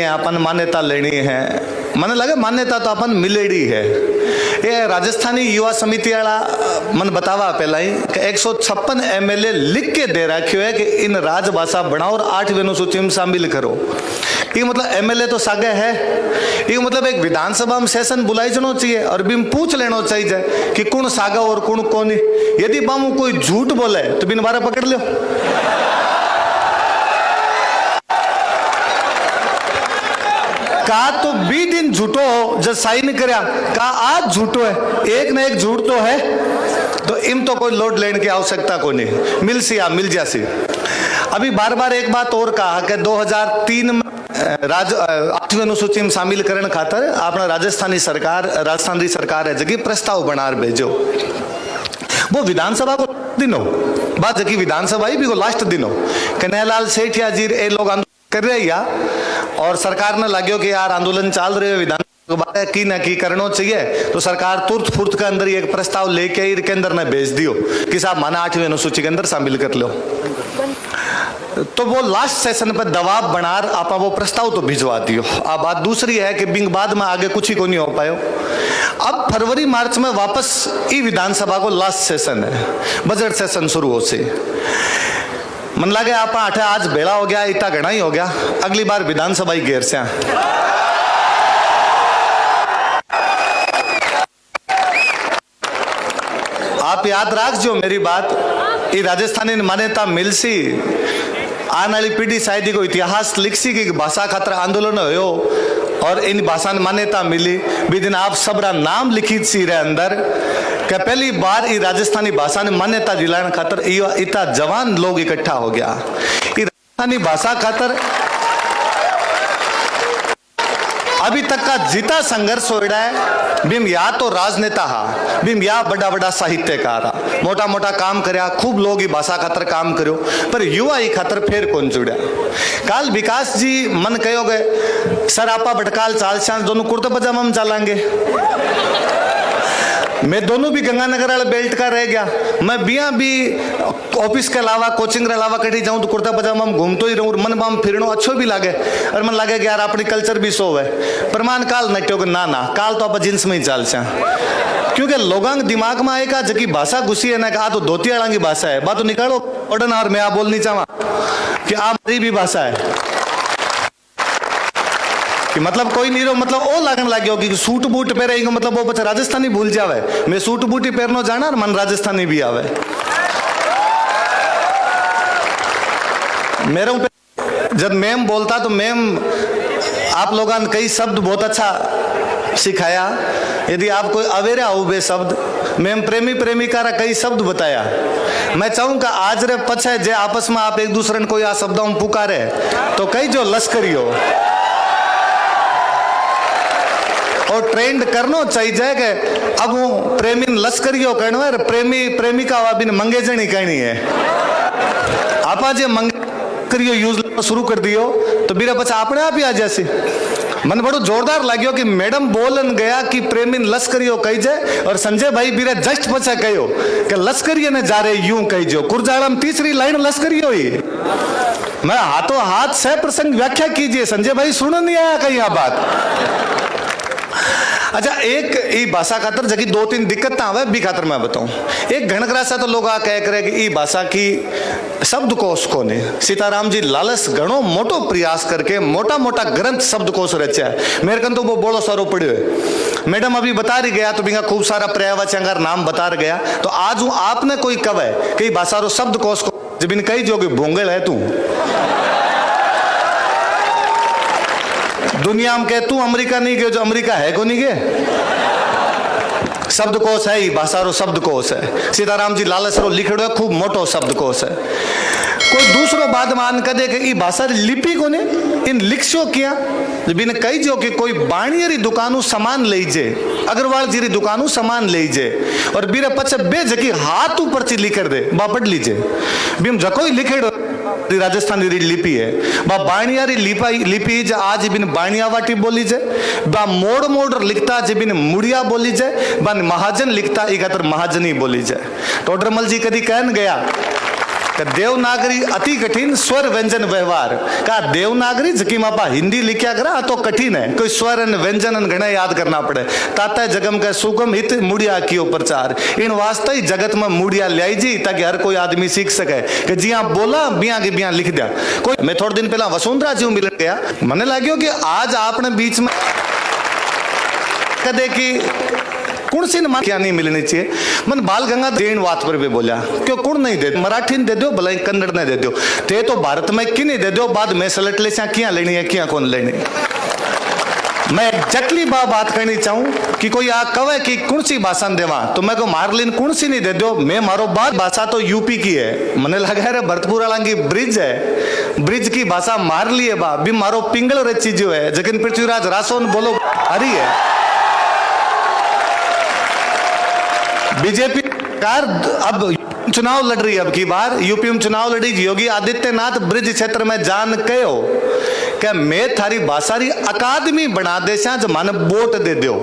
अपन मान्यता लेनी है। मन लगे मान्यता तो अपन मिलेड़ी है। ये राजस्थानी युवा समिति वाला मन बतावा पहला ही 156 MLA लिख के दे रखियो है कि इन राजभाषा बनाओ और 8वीं अनुसूची में शामिल करो। ये मतलब MLA तो सागे है, ये मतलब एक विधानसभा में सेशन बुलाई जाना चाहिए और बिन पूछ लेना चाहिए कि कौन सागा और कौन कौन। यदि बामू कोई झूठ बोले तो बिन बारा पकड़ लो। का तो 20 दिन झूठो हो जब साइन करया, का आज झूठो है, एक ना एक झूठ तो है। तो इम तो कोई लोड लेने की आवश्यकता को नहीं, मिल सिया मिल जासी। अभी बार बार एक बात और कहा कि 2003 में 8वीं अनुसूची में शामिल करने खातर अपना राजस्थानी सरकार है जगह प्रस्ताव बना भेजो। वो विधानसभा को दिन हो बात जगह विधानसभा ही भी को लास्ट दिन हो कन्हैयालाल सेठिया जी ए लोग आंदोलन कर रहे या और सरकार ने लाग्यो कि यार आंदोलन चल रहे विधान की ना की करना चाहिए। तो सरकार तुरंत फुर्त के अंदर एक प्रस्ताव लेके के अंदर ने भेज दियो कि साहब माना 8वीं अनुसूची के अंदर शामिल कर लो। तो वो लास्ट सेशन पर दबाव बनार आपा वो प्रस्ताव तो भिजवा दियो। अब बात दूसरी है कि बिंग बाद में आगे कुछ ही को नहीं हो पायो। अब फरवरी मार्च में वापस ई विधानसभा को लास्ट सेशन है, बजट सेशन शुरू हो से मन लगे आप आज बेड़ा हो गया, इतना घना ही हो गया, अगली बार विधानसभा ही घेर से। आप याद रख जो मेरी बात, ये राजस्थानी मान्यता मिल सी आने वाली पीढ़ी शायद को इतिहास लिख सी कि भाषा खातर आंदोलन हो और इन भाषा ने मान्यता मिली। भी दिन आप सबरा नाम लिखित सी रहे अंदर कि पहली बार ये राजस्थानी भाषा ने मान्यता दिलाने खातर इतना जवान लोग इकट्ठा हो गया। ये राजस्थानी भाषा खातर अभी तक का जितना संघर्ष हो रहा है, बिम या तो राजनेता हा, बिम या बड़ा बड़ा साहित्यकार हा, मोटा मोटा काम करया, खूब लोग ही भाषा खातर काम करो, पर युवा ही खातर फिर कौन जुड़ा। काल विकास जी मन कहो गए सर आपा भटकाल चाल चांस दोनों कुर्ते पजामा में चलांगे। मैं दोनों भी गंगानगर वाले बेल्ट का रह गया, मैं बिया भी ऑफिस के अलावा कोचिंग के अलावा कहीं जाऊं तो कुर्ता पजामा में घूमतो ही रहूं, मन बाम फिरनो अच्छो भी लागे और मन लागे कि यार अपनी कल्चर भी सो है। प्रमाण काल नट्यो के ना काल तो आप जींस में ही चाल से, क्योंकि लोगों के दिमाग में आएगा जबकि भाषा घुसी है ना कि आ तो धोती वाला की भाषा है, बात तो निकालो ओडन और मैं आप बोलनी चाहवा कि आप मेरी भी भाषा है कि मतलब कोई नहीं रो मतलब ओ लगन लग गयो कि सूट बूट पहरेगा मतलब वो बच्चा राजस्थानी भूल जावे। मैं सूट बूट ही पहरनो जाना और मन राजस्थानी भी आवे। मेरे जब मैम बोलता तो मैम आप लोगों ने कई शब्द बहुत अच्छा सिखाया। यदि आप कोई अवेरा हो बे शब्द मैम प्रेमी प्रेमिका रा कई शब्द बताया। मैं चाहूंगा आज रे पछे जे आपस में आप एक दूसरे को आ शब्दों में पुकारे तो कई जो लश्करी हो और ट्रेंड करनो चाहिए कि अब वो प्रेमी लश्करियो कहना है, प्रेमी प्रेमिका वाबिन मंगेजनी कहनी है। आपा जे मंगेजनियो यूज शुरू कर दियो तो बीरा बच्चा अपने आप ही आ जासी। मन बड़ो जोरदार लाग्यो कि मैडम बोलन गया कि प्रेमी लश्करियो कही जाए और संजय भाई बीरा जस्ट पछा कहो कि लश्करिये ने जा रहे यूं कही जो कुरजालम तीसरी लाइन लश्करियो ही। मैं हाथों हाथ से प्रसंग व्याख्या कीजिए, संजय भाई सुन नहीं आया कहीं यह बात। अच्छा एक ई भाषा खातर जगह 2-3 दिक्कत आवे भी खातर मैं बताऊं। एक घनकरा सा तो लोग कह करे कि ई भाषा की शब्दकोश को ने सीताराम जी लालस घणो मोटो प्रयास करके मोटा मोटा ग्रंथ शब्दकोश रचा है। मेरे कन तो वो बोलो सारो पढ़ियो है। मैडम अभी बता रही गया तो बिंगा खूब सारा पर्यायवाच्यांगार नाम बता गया। तो आज हूँ आपने कोई कवे कि भाषा रो शब्दकोश को जब इन कही जोगे भोंगल है तू दुनिया में कह तू अमेरिका नहीं गए जो अमेरिका है को नहीं गए। शब्दकोश है ही भाषा रो शब्दकोश है। सीताराम जी लालच रो लिखड़ो है खूब मोटो शब्दकोश है। कोई दूसरो बात मान कर दे कि भाषा लिपि को ने इन लिखो किया बिन कही जो कि कोई बाणियरी दुकानों सामान लीजे अग्रवाल जी री दुकानों सामान लीजे और बीरे पछे बे जकी हाथ ऊपर ची लिख दे बा पढ़ लीजे बिम जको लिखेड़ो राजस्थानी लिपि है बा बाणियारी लिपि जे आज बिन बाणियावाटी बोली जे बा मोड़ मोड़ लिखता जे बिन मुड़िया बोली जे बा महाजन लिखता ई खातर महाजनी बोली जे। टोडरमल जी कदी कहन गया कि देवनागरी अति कठिन स्वर व्यंजन व्यवहार का देवनागरी जकी मापा हिंदी लिखा करा तो कठिन है, कोई स्वर व्यंजन घने याद करना पड़े। ताता जगम का सुगम हित मुड़िया कियो प्रचार, इन वास्ते ही जगत में मुड़िया लाई जी ताकि हर कोई आदमी सीख सके कि जिया बोला बिया के बिया लिख दिया। कोई मैं थोड़े दिन पहला वसुंधरा जी मिलने गया, मने लाग्यो कि आज आपने बीच में कदे की कुण सी मान क्या नहीं मिलनी चाहिए। मन बाल गंगा जैन बात पर भी बोला क्यों कुण नहीं दे, मराठी ने दे दो भले कन्नड़ ने दे दो, ते तो भारत में कि नहीं दे दो, बाद में सलट ले क्या लेनी है क्या कौन लेनी। मैं एग्जैक्टली बात करनी चाहूं कि कोई आ कवे कि कौन सी भाषा देवा तो मैं को मारलिन कौन सी नहीं दे दो, मैं मारो बात भाषा तो यूपी की है। मने लगा रे भरतपुर वाला की ब्रिज है, ब्रिज की भाषा मार लिए बा भी मारो पिंगल रची जो है जगन पृथ्वीराज रासोन बोलो हरी है। बीजेपी सरकार अब चुनाव लड़ रही है, अब की बार यूपी में चुनाव लड़ी, योगी आदित्यनाथ ब्रिज क्षेत्र में जान कहो कि मैं थारी भाषारी अकादमी बना दे जो माने वोट दे दो।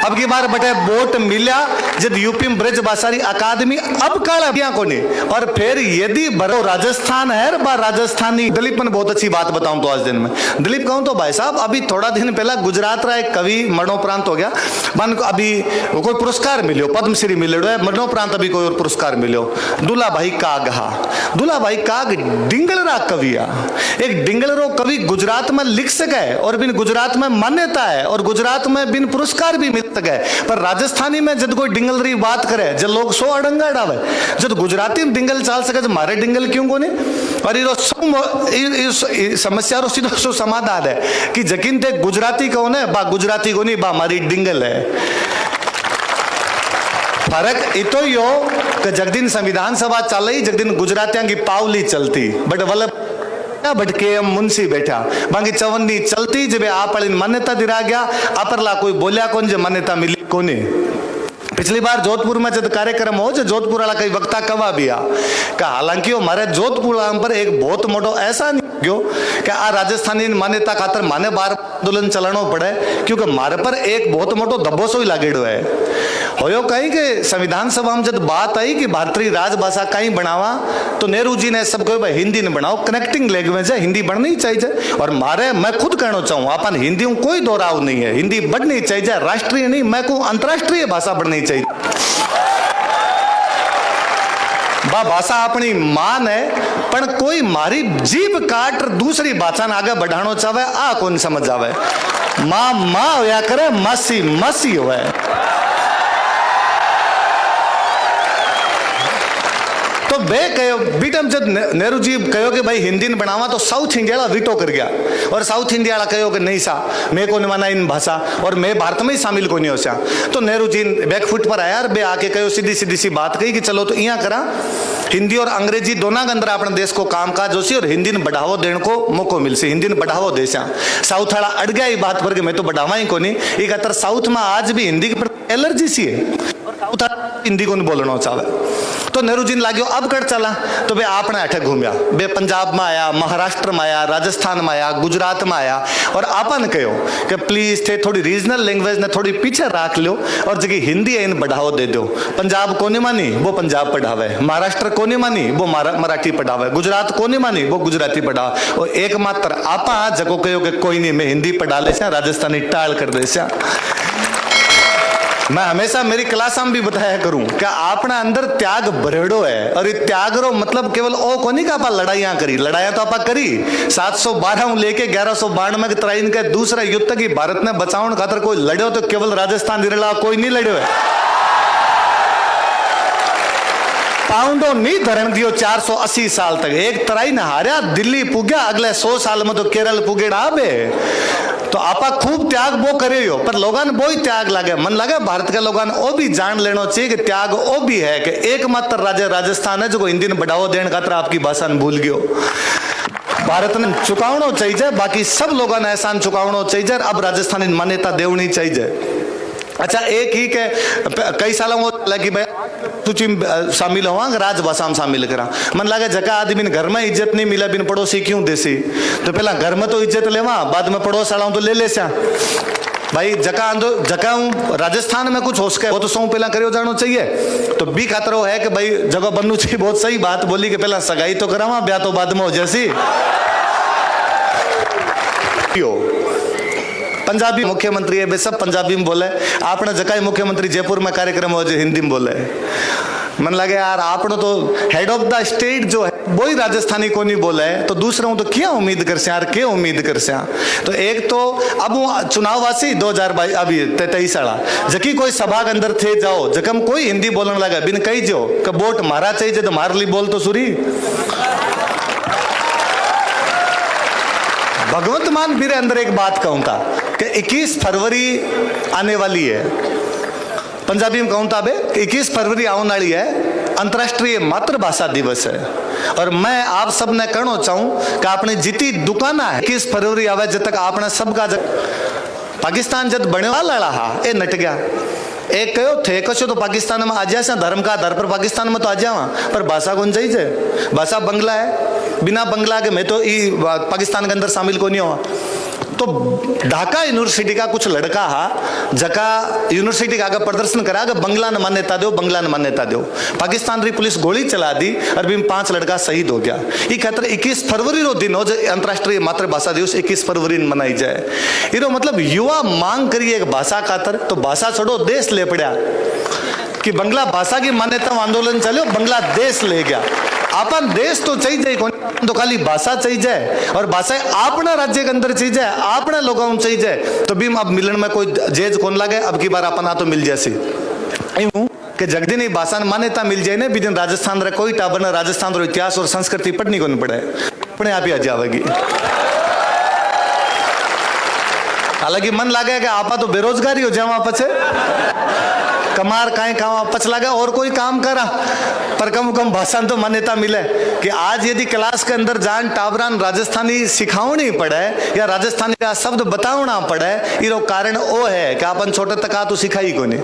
अब की बार बटे वोट मिला जब यूपी में ब्रिज भाषारी अकादमी अब काला क्या को नहीं। और फिर यदि बड़ो राजस्थान है बा राजस्थानी, दिलीप ने बहुत अच्छी बात बताऊं तो आज दिन में दिलीप कहूं तो भाई साहब अभी थोड़ा दिन पहला गुजरात रा एक कवि मरणोपरांत हो गया, मन को अभी कोई पुरस्कार मिलो, पद्मश्री मिलो है, मरणोपरांत अभी कोई और पुरस्कार मिलो, दुला भाई काग। दुला भाई काग डिंगलरा कविया, एक डिंगलरो कवि गुजरात में लिख सके और बिन गुजरात में मान्यता है और गुजरात में बिन पुरस्कार भी मिल सके। पर राजस्थानी में जब कोई डिंगलरी बात करे जब लोग सो अड़ंगा डावे, जब गुजराती में डिंगल चाल सके तो मारे डिंगल क्यों को नहीं। और ये समस्या रो सीधो सो समाधान है कि जकिन ते गुजराती कौन है बा गुजराती को नहीं बा मारी डिंगल है। फर्क इतो यो कि जगदिन संविधान सभा चल रही जगदिन गुजरातियां की पावली चलती बट वल्लभ भटके मुंशी बैठा बाकी चवन्नी चलती जब आप मान्यता दिरा गया अपरला कोई बोलिया कौन जो मान्यता मिली कोने। पिछली बार जोधपुर में जब कार्यक्रम हो जो जोधपुर वाला कई वक्ता कवा भी आ का हालांकि हमारे जोधपुर पर एक बहुत मोटो ऐसा नहीं क्यों कि आ राजस्थानी मान्यता खातर माने बार आंदोलन चलानो पड़े क्योंकि मारे पर एक बहुत मोटो दबोसो ही लागेड़ो है। होयो कहीं कि संविधान सभा में जब बात आई कि भारतीय राजभाषा कहीं बनावा तो नेहरू जी ने सब कहो भाई हिंदी ने बनाओ, कनेक्टिंग लैंग्वेज है, हिंदी बढ़नी चाहिए। और मारे मैं खुद कहना चाहूँ अपन हिंदी में कोई दोहराव नहीं है, हिंदी बढ़नी चाहिए, राष्ट्रीय नहीं मैं को अंतरराष्ट्रीय भाषा बढ़नी चाहिए। बा भाषा अपनी मान है पण कोई मारी जीभ काट दूसरी भाषा ने आगे बढ़ाना चाहे आ कौन समझ आवे। माँ माँ होया करे मसी मसी होवे। तो बे कहो बीटम जब नेहरू जी कहो कि भाई हिंदी ने बनावा तो साउथ इंडिया वाला वीटो कर गया और साउथ इंडिया वाला कहो कि नहीं सा मैं को नहीं माना इन भाषा और मैं भारत में ही शामिल को नहीं हो सा। तो नेहरू जी बैकफुट पर आया और बे आके कहो सीधी सीधी सी बात कही कि चलो तो यहाँ करा हिंदी और अंग्रेजी दोनों के अंदर अपने देश को कामकाज हो सी और हिंदी ने बढ़ावो देने को मौको मिल सी, हिंदी ने बढ़ावो दे सा। साउथ वाला अड़ गया बात पर कि मैं तो बढ़ावा ही को नहीं, ये कहता साउथ में आज भी हिंदी के एलर्जी सी है और साउथ हिंदी को नहीं बोलना चाहे। तो नेहरू जी ने लाग्यो अब कर चला तो बे आपने अठे घूमया बे पंजाब में आया, महाराष्ट्र में आया, राजस्थान में आया, गुजरात में आया और आपन कहो कि प्लीज थे थोड़ी रीजनल लैंग्वेज ने थोड़ी पीछे रख लो और जगह हिंदी है इन बढ़ावो दे दो। पंजाब को नहीं मानी वो पंजाब पढ़ावे, महाराष्ट्र को नहीं मानी वो मराठी पढ़ावे, गुजरात को नहीं मानी वो गुजराती पढ़ावे और एकमात्र आपा जगो कहो कि कोई नहीं मैं हिंदी पढ़ा ले राजस्थानी टाल कर दे। मैं हमेशा मेरी क्लास में भी बताया करूं कि आपने अंदर त्याग भरेड़ो है और ये त्याग रो मतलब केवल ओ को नहीं का लड़ाइयां करी, लड़ाइयां तो आप करी 712 लेके 1192 के तराइन के दूसरा युद्ध की भारत ने बचाव खातर कोई लड़ो तो केवल राजस्थान जिला कोई नहीं लड़ो है। पाउंडो नहीं धरण दियो 480 साल तक एक तराई ने हारिया दिल्ली पुग्या अगले 100 साल में तो केरल पुगेड़ा आबे। तो आपा खूब त्याग वो करे हो पर लोगों ने वो ही त्याग लगे मन लगे भारत के लोगों ने वो भी जान लेना चाहिए कि त्याग वो भी है कि एकमात्र राज्य राजस्थान है जो हिंदी ने बढ़ावा देने खातर आपकी भाषा ने भूल गयो। भारत ने चुकावना चाहिए, बाकी सब लोगों ने एहसान चुकावना चाहिए, अब राजस्थानी मान्यता देवनी चाहिए। अच्छा एक ही के कई सालों कि भाई सूची में शामिल हुआ राजभाषा में शामिल करा मन लगे जका आदमी ने घर में इज्जत नहीं मिला बिन पड़ोसी क्यों देसी तो पहला घर में तो इज्जत लेवा बाद में पड़ोस वाला तो ले सा भाई जका हूँ राजस्थान में कुछ हो सके वो तो सौ पहला करियो जानो चाहिए। तो बी खातर वो है कि भाई जगह बनू चाहिए। बहुत सही बात बोली कि पहला सगाई तो करावा, ब्याह तो बाद में हो जैसी। पंजाबी मुख्यमंत्री है, वे सब पंजाबी में बोले। आपने जकाई मुख्यमंत्री जयपुर में कार्यक्रम हो जो हिंदी में बोले। मन लगे यार आपने तो हेड ऑफ द स्टेट जो है वो ही राजस्थानी को नहीं बोला है, तो दूसरों तो क्या उम्मीद कर से यार, क्या उम्मीद कर से। तो एक तो अब वो चुनाव वासी 2022 अभी 23 साला जकी कोई सभा के अंदर थे जाओ जकम कोई हिंदी बोलने लगा बिन कही जो कि वोट मारा चाहिए तो मार ली बोल तो सुरी। भगवंत मान मेरे अंदर एक बात कहूं था कि 21 फरवरी आने वाली है, पंजाबी में कहूं था बे 21 फरवरी आने वाली है, अंतर्राष्ट्रीय मातृभाषा दिवस है। और मैं आप सब ने कहना चाहूं कि आपने जितनी दुकाना है 21 फरवरी आवे जब तक आपने सबका पाकिस्तान जब बने वाला रहा ये नट गया। एक कहो थे कशो तो पाकिस्तान में आ जाए धर्म का आधार पर पाकिस्तान में तो आ जावा, पर भाषा कौन चाहिए, भाषा बंगला है, बिना बंगला के मैं तो पाकिस्तान के अंदर शामिल को नहीं हुआ। तो ढाका यूनिवर्सिटी का कुछ लड़का हा जका यूनिवर्सिटी का आगे प्रदर्शन करा कि बंगला न मान्यता दो, बंगला न मान्यता दो। पाकिस्तान री पुलिस गोली चला दी और भी 5 लड़का शहीद हो गया। ये खातर 21 फरवरी रो दिन हो जो अंतर्राष्ट्रीय मातृभाषा दिवस 21 फरवरी मनाई जाए। ये मतलब युवा मांग करिए एक भाषा खातर, तो भाषा छोड़ो देश ले पड़ा कि बंगला भाषा की मान्यता आंदोलन चलो, बांग्लादेश ले गया। अपन देश तो चाहिए कौन, तो खाली भाषा चाहिए और भाषा अपना राज्य के अंदर चाहिए, अपने लोगों में चाहिए। तो भी अब मिलन में कोई जेज कौन लगे, अब की बार अपना तो मिल जैसी कि जगदी नहीं भाषा मान्यता मिल जाए ना भी दिन राजस्थान रे कोई टाबर ने राजस्थान रो इतिहास और संस्कृति पढ़नी को नहीं पड़े, अपने आप ही आ जाएगी। हालांकि मन लगे कि आपा तो बेरोजगारी हो जावा पछे कमार काए खावा पच लगा और कोई काम करा, पर कम कम भाषा तो मान्यता मिले कि आज यदि क्लास के अंदर जान टाबरान राजस्थानी सिखावनी पड़े या राजस्थानी का शब्द बतावना पड़े, ये कारण वो है कि अपन छोटे तक तो सिखाई को नहीं।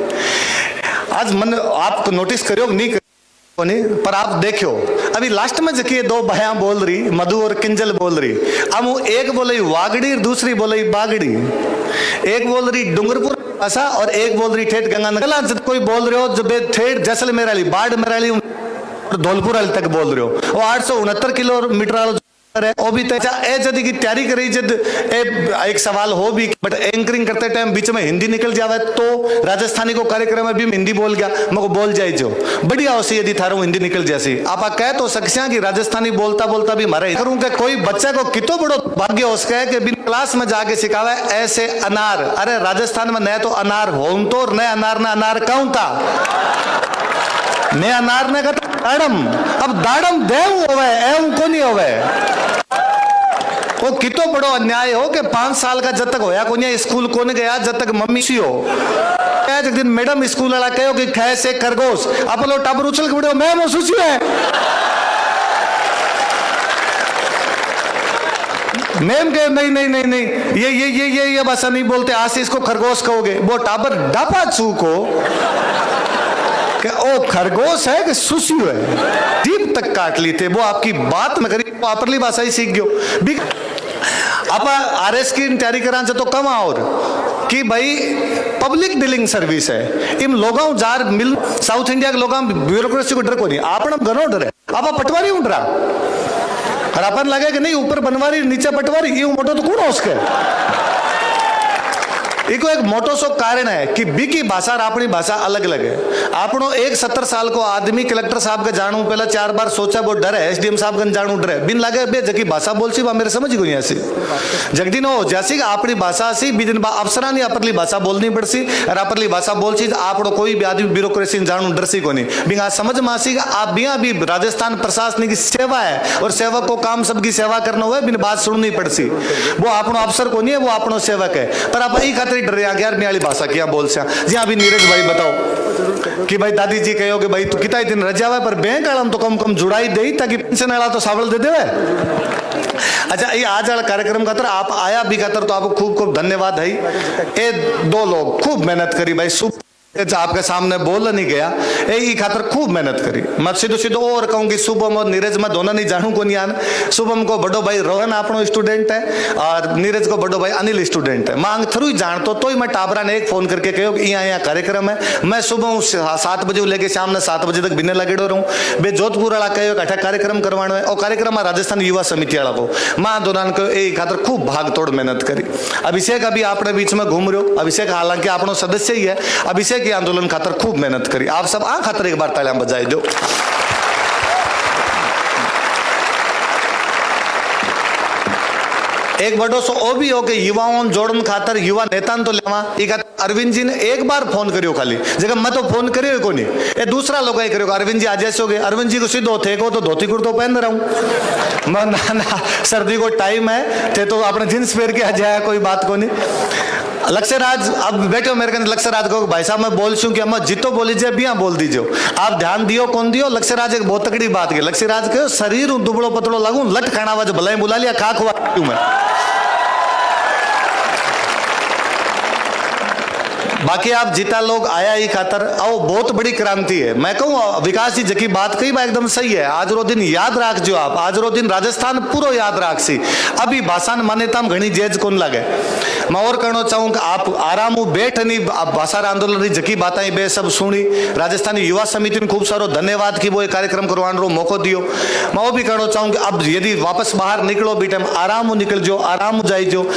आज मन आप तो नोटिस करो नहीं करो नहीं, पर आप देखो अभी लास्ट में जकी 2 बहया बोल रही, मधु और किंजल बोल रही। अब वो एक बोले वागड़ी और दूसरी बोले बागड़ी, एक बोल रही डूंगरपुर भाषा और एक बोल रही ठेठ गंगानगर। जब कोई बोल रहे हो जब ठेठ जैसलमेर वाली बाढ़ वाली धौलपुर वाली तक बोल रहे हो, वो 869 किलोमीटर है वो भी जदी की तैयारी करी जब एक सवाल हो भी, बट एंकरिंग करते टाइम बीच में हिंदी निकल जावे तो राजस्थानी को कार्यक्रम में भी हिंदी बोल गया, मको बोल जाए जो बढ़िया हो सी यदि थारो हिंदी निकल जैसी। आप कह तो सकसिया कि राजस्थानी बोलता बोलता भी मारे करूं कि कोई बच्चा को कितो बड़ो भाग्य हो सके कि बिन क्लास में जाके सिखावे ऐसे अनार। अरे राजस्थान में न तो अनार हो तो न अनार न अनार कहूं था, ने अनार ने कहता दाड़म, अब दाड़म देव होवे एवं को नहीं होवे। वो कितो बड़ो अन्याय हो कि 5 साल का जब तक होया कोनी स्कूल कोने गया जब तक मम्मी सी हो। एक दिन मैडम स्कूल वाला कहो कि खे से खरगोश आप लोग टाबर उछल के बड़ो मैं महसूस है मैम के नहीं नहीं नहीं नहीं ये भाषा नहीं बोलते, आज से इसको खरगोश कहोगे। वो टाबर डापा छू को कि ओ खरगोश है कि सुसी है, जीप तक काट ली थे। वो आपकी बात में करी वो अपरली भाषा ही सीख गयो। आप आरएस की तैयारी करा तो कम और कि भाई पब्लिक डीलिंग सर्विस है, इन लोगों जार मिल साउथ इंडिया के लोगों ब्यूरोक्रेसी को डर को नहीं, आपन घनो डर है। आप पटवारी उठ रहा और अपन लगे कि नहीं ऊपर बनवारी नीचे पटवारी, ये मोटो तो कौन हो उसके। इको एक मोटो सो कारण है कि बी की भाषा और अपनी भाषा अलग अलग है। आपनो एक 70 साल को आदमी कलेक्टर साहब के जानू पहला 4 बार सोचा वो डर है, एसडीएम साहब का जानू डर है, बिन लगे बे जकी भाषा बोलसी बा मेरे समझ गई ऐसी जगदी नो जैसी अपनी भाषा सी बिन अफसरा नहीं अपरली भाषा बोलनी पड़सी और अपरली भाषा बोलसी आपनो कोई भी आदमी ब्यूरोक्रेसी जानू डरसी को नहीं बिना समझ मासी आप बिया भी राजस्थान प्रशासन की सेवा है और सेवक को काम सबकी सेवा करना हुआ बिन बात सुननी पड़सी। वो अपनो अफसर को नहीं है, वो अपनो सेवक है। पर आप यही खातिर डर 11वीं वाली भाषा क्या बोल से जी। अभी नीरज भाई बताओ कि भाई दादी जी कहो कि भाई तू कितना दिन रजा हुआ पर बैंक वाला तो कम कम जुड़ाई दे ताकि पेंशन वाला तो सावल दे देवे। अच्छा ये आज वाला कार्यक्रम खातर आप आया भी खातर तो आपको खूब खूब धन्यवाद है। ये 2 लोग खूब मेहनत करी भाई, आपके सामने बोल नहीं गया ए खातर खूब मेहनत करी। मैं सीधो सीधो और कहूँ कि शुभम और नीरज में दोनों नहीं जानू को नहीं आन। शुभम को बड़ो भाई रोहन आपनो स्टूडेंट है और नीरज को बड़ो भाई अनिल स्टूडेंट है। मांग थ्रू ही जानतो तो ही मैं टाबरा ने एक फोन करके कहो कि यहाँ कार्यक्रम है। मैं सुबह 7 बजे लेके शाम ने 7 बजे तक बिने लगेड़ो रहूँ। बे जोधपुर वाला कहो कि अठा कार्यक्रम करवानो है और कार्यक्रम राजस्थान युवा समिति वाला को माँ दोनों को ए खातर खूब भाग तोड़ मेहनत करी। अभिषेक अभी अपने बीच में घूम रहे हो। अभिषेक हालांकि आपनो सदस्य ही है। अभिषेक के आंदोलन खातर खूब मेहनत करी। आप सब आ खातर एक बार तालियां बजाई दो। एक बड़ो सो ओ भी हो कि युवाओं जोड़न खातर युवा नेता तो लेवा। अरविंद जी ने एक बार फोन करियो खाली जगह मैं तो फोन करियो को नहीं ये दूसरा लोग ही करियो। अरविंद जी आज ऐसे हो गए। अरविंद जी को सीधो थे को तो धोती कुर्तो पहन रहा हूँ मैं ना सर्दी को टाइम है थे तो आपने जींस पहन के आ जाए कोई बात को नहीं। लक्ष्यराज अब बैठो मेरे कने। लक्ष्यराज को भाई साहब मैं बोल छू कि अम्मा जितो बोली जाए बिया बोल दीजिए आप ध्यान दियो कौन दियो। लक्ष्यराज एक बहुत तकड़ी बात की। लक्ष्यराज के शरीर दुबड़ो पतड़ो लागू लट खाना वाज भलाई बुला लिया खा खुआ मैं। बाकी आप जितना लोग आया ही खातर आओ बहुत बड़ी क्रांति है। मैं कहूँ विकास जी जकी बात कही बा एकदम सही है। आज रो दिन याद राख जो आप आज रो दिन राजस्थान पूरा याद राख सी। अभी भाषा मान्यता में घनी जेज कौन लगे। मैं और कहना चाहूँ कि आप आराम बैठ नहीं भाषा आंदोलन की जकी बातें बे सब सुनी। राजस्थानी युवा समिति ने खूब सारो धन्यवाद की वो एक कार्यक्रम करवाने मौको दियो। मैं वो भी कहना चाहूँ कि अब यदि वापस बाहर निकलो भी टाइम आराम निकल जो आराम जाइजो